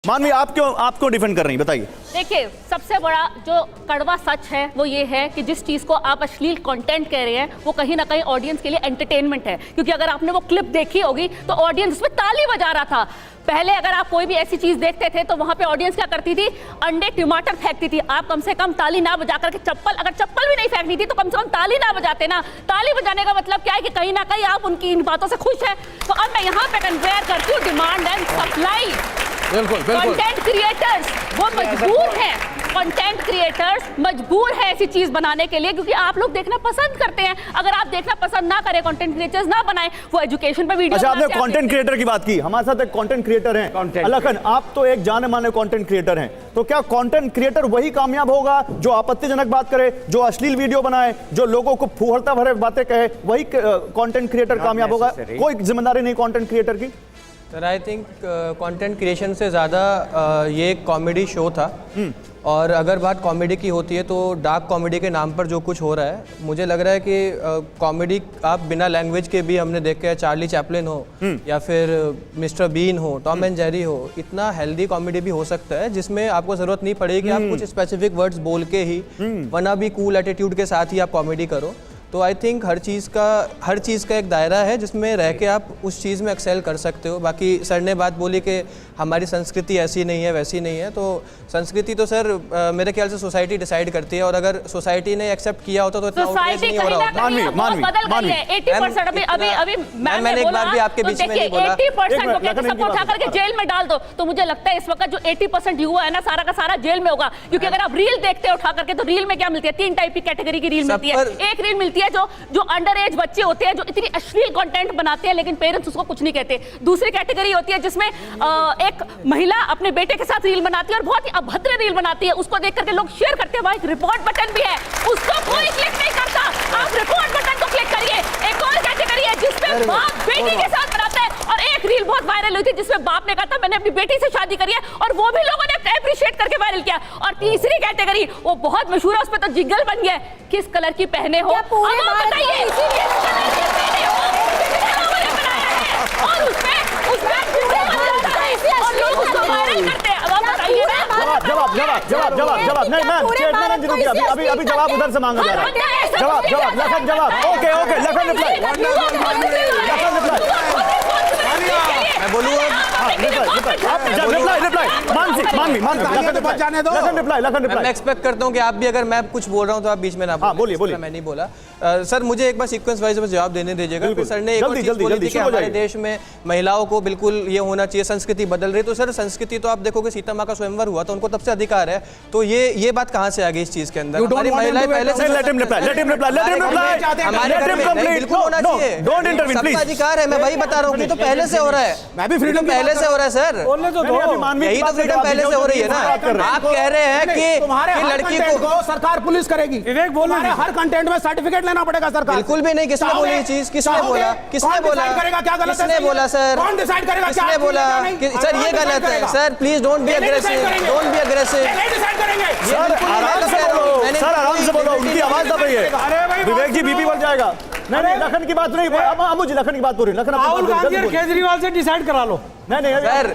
मानवी आप क्यों डिफेंड कर रही हैं, बताइए। देखिए, सबसे बड़ा जो कड़वा सच है वो ये है कि जिस चीज़ को आप अश्लील कंटेंट कह रहे हैं वो कहीं ना कहीं ऑडियंस के लिए एंटरटेनमेंट है। क्योंकि अगर आपने वो क्लिप देखी होगी तो ऑडियंस उसमें ताली बजा रहा था। पहले अगर आप कोई भी ऐसी चीज देखते थे तो वहां पे ऑडियंस क्या करती थी, अंडे टमाटर फेंकती थी। आप कम से कम ताली ना बजा करके अगर चप्पल भी नहीं फेंकनी थी तो कम से कम ताली ना बजाते ना। ताली बजाने का मतलब क्या है कि कहीं ना कहीं आप उनकी इन बातों से खुश हैं। तो अब मैं यहाँ पे कंपेयर करती हूँ demand and supply. Content creators वो मजबूर हैं, कंटेंट क्रिएटर्स मजबूर है ऐसी चीज बनाने के लिए क्योंकि आप लोग देखना पसंद करते हैं। अगर आप देखना पसंद ना करें, कंटेंट क्रिएटर्स ना बनाए, वो एजुकेशन पे वीडियो। अच्छा, आपने कंटेंट क्रिएटर की बात की, हमारे साथ एक कंटेंट क्रिएटर हैं लखन, आप तो एक जाने माने कंटेंट क्रिएटर हैं, तो क्या कंटेंट क्रिएटर वही कामयाब होगा जो आपत्तिजनक बात करे, जो अश्लील वीडियो बनाए, जो लोगों को फूहड़ता भरे बातें कहे, वही कंटेंट क्रिएटर कामयाब होगा? कोई जिम्मेदारी नहीं कंटेंट क्रिएटर की? Sir I think content creation से ज़्यादा ये एक कॉमेडी शो था। और अगर बात कॉमेडी की होती है तो डार्क कॉमेडी के नाम पर जो कुछ हो रहा है, मुझे लग रहा है कि कॉमेडी आप बिना लैंग्वेज के भी हमने देखे है, चार्ली चैपलिन हो या फिर मिस्टर बीन हो, टॉम एंड जेरी हो, इतना हेल्दी कॉमेडी भी हो सकता है जिसमें आपको ज़रूरत नहीं पड़ेगी कि आप कुछ स्पेसिफिक वर्ड्स बोल के ही वरना भी कूल एटीट्यूड के साथ ही आप कॉमेडी करो। तो आई थिंक हर चीज़ का एक दायरा है जिसमें रह के आप उस चीज़ में एक्सेल कर सकते हो। बाकी सर ने बात बोली कि हमारी संस्कृति ऐसी नहीं है वैसी नहीं है, तो संस्कृति तो सर मेरे ख्याल से सोसाइटी डिसाइड करती है और अगर सोसाइटी ने एक्सेप्ट किया होता तो इतना आउटरीच नहीं हो रहा होता। मैंने एक बार भी आपके बीच में नहीं बोला 80% सबको उठा करके जेल में डाल दो, तो मुझे लगता है इस वक्त जो 80% युवा है ना, सारा का सारा जेल में होगा। क्योंकि अगर आप रील देखते हो उठा करके तो रील में क्या मिलती है, 3 टाइप की कैटेगरी की रील मिलती है। एक रील मिलती है जो अंडर एज बच्चे होते हैं जो इतनी अश्लील कंटेंट बनाते हैं लेकिन पेरेंट्स उसको कुछ नहीं कहते। दूसरी कैटेगरी होती है जिसमें एक महिला अपने बेटे के साथ रील बनाती है और बहुत ही अभद्र रील बनाती है, उसको देख करके लोग शेयर करते हैं। वहां एक रिपोर्ट बटन भी है, उसको कोई क्लिक नहीं करता, आप रिपोर्ट बटन को क्लिक करिए। एक और कैटेगरी है जिसमें बाप बेटी के साथ बनाता है और एक रील बहुत वायरल हुई थी जिसमें बाप ने कहा था मैंने अपनी बेटी से शादी करी है और वो भी लोगों ने अप्रिशिएट करके वायरल किया। और तीसरी कैटेगरी वो बहुत मशहूर है, उस पर तो जिंगल बन गया, किस कलर की पहने हो, बताइए किस कलर की पहने हो, और उसमें और लोग उसको वायरल करते हैं। अब बताइए जवाब नहीं मैम, चेयरमैन जी रुकिए, अभी जवाब उधर से मांगा जा रहा है। जवाब लखन जवाब ओके लखन रिप्लाई मैं बोलूँगा मैं एक्सपेक्ट करता हूँ कि आप भी, अगर मैं कुछ बोल रहा हूँ तो आप बीच में ना बोलिए। मैं नहीं बोला सर, मुझे एक बार सीक्वेंस वाइज जवाब देने दीजिएगा। फिर सर ने एक और चीज़ बोली थी कि हमारे देश में महिलाओं को बिल्कुल ये होना चाहिए, संस्कृति बदल रही। तो सर संस्कृति तो आप देखोगे सीता माँ का स्वयंवर हुआ तो उनको तब से अधिकार है, तो ये बात कहाँ से आ गई इस चीज़ के अंदर? हमारी महिलाएं पहले से हमारे घर में बिल्कुल होना चाहिए, सबका अधिकार है। मैं वही बता रहा हूँ कि तो पहले से हो रहा है, मैं भी फ्रीडम पहले से हो रहा है सर, यही तो फ्रीडम पहले से हो रही है ना। आप कह रहे हैं कि लड़की को सरकार पुलिस करेगी, विवेक बोल रहे हैं हर कंटेंट में सर्टिफिकेट लेना पड़ेगा सरकार। बिल्कुल भी नहीं। किसने बोली ये चीज? किसने बोला? किसने बोला? किसने बोला सर? कौन डिसाइड करेगा? किसने बोला? सर ये गलत है sir, please don't be aggressive, don't be aggressive. Sir आराम से बोलो, उनकी आवाज दब रही है। विवेक जी बीपी बढ़ जाएगा। नहीं लखन की बात नहीं, अमू जी लखन की बात बोल रही। लखन राहुल गांधी और केजरीवाल से डिसाइड करा लो। नहीं सर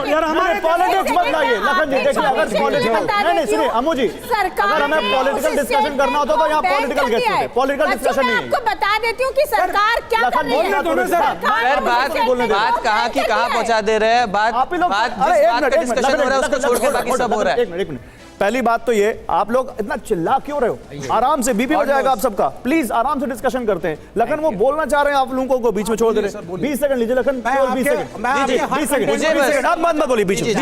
यार हमारे पॉलिटिक्स मत लाइए लखन जी। देखिए अगर पॉलिटिकल नहीं सुनिए अमू जी, अगर हमें पॉलिटिकल डिस्कशन करना होता तो यहाँ पॉलिटिकल गेस्ट होते, पॉलिटिकल डिस्कशन नहीं है। आपको बता देती हूँ कि सरकार क्या कर रही है। सर बात कहाँ की कहाँ पहुँचा दे रहे हैं, बात का डिस्कशन हो रहा है उसको छोड़ के बाकी सब हो रहा है। एक मिनट पहली बात तो ये, आप लोग इतना चिल्ला क्यों रहे हो? आराम से, बीपी हो जाएगा आप सबका। प्लीज आराम से डिस्कशन करते हैं। लखन वो बोलना चाह रहे हैं, आप लोगों को बीच में छोड़ दे रहे हैं। 20 सेकंड लीजिए लखन, 20 सेकंड आप मत बोलिए बीच में।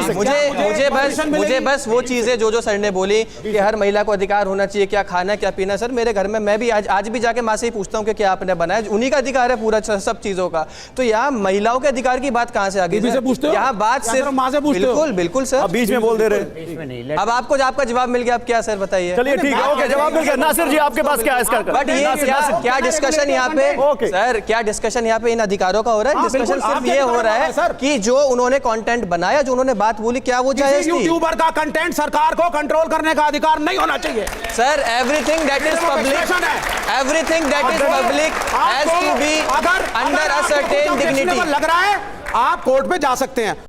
मुझे बस वो चीजें जो सर ने बोली कि हर महिला को अधिकार होना चाहिए, क्या खाना क्या पीना। सर मेरे घर में मैं भी आज भी जाके माँ से ही पूछता हूँ कि क्या आपने बनाया, उन्हीं का अधिकार है पूरा सब चीजों का। तो यहाँ महिलाओं के अधिकार की बात कहाँ से आ गई? यहाँ बात सिर्फ माँ से पूछते। बिल्कुल सर, बीच में बोल दे रहे। अब आपको आपका जवाब मिल गया, आप क्या सर बताइए? चलिए ठीक है, ओके जवाब मिल गया। नासिर जी आपके पास क्या है इसका? बट ये क्या डिस्कशन यहाँ पे सर, क्या डिस्कशन यहाँ पे इन अधिकारों का हो रहा है? डिस्कशन सिर्फ ये हो रहा है कि जो उन्होंने कंटेंट बनाया, जो उन्होंने बात बोली, क्या वो जायज थी? यूट्यूबर का कंटेंट सरकार को कंट्रोल करने का अधिकार नहीं होना चाहिए sir. Everything that is public has to be under a certain dignity. लग रहा है आप कोर्ट पे जा सकते हैं।